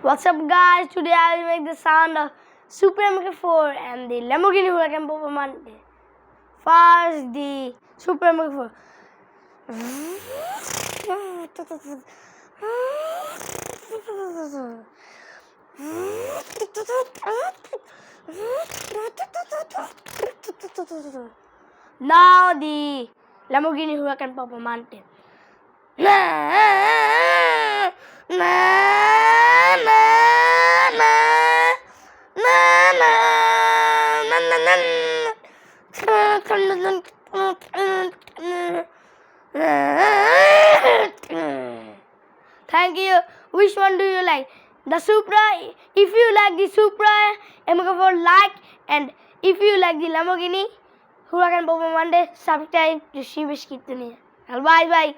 What's up guys, today I will make the sound of Supra mk4 and the Lamborghini Huracan Performante. First the Supra mk4. Now the Lamborghini Huracan Performante. Thank you. Which one do you like? The Supra? If you like the Supra mk4, like, and if you like the Lamborghini Huracan Performante, subscribe to Shivish Kitania. Bye bye.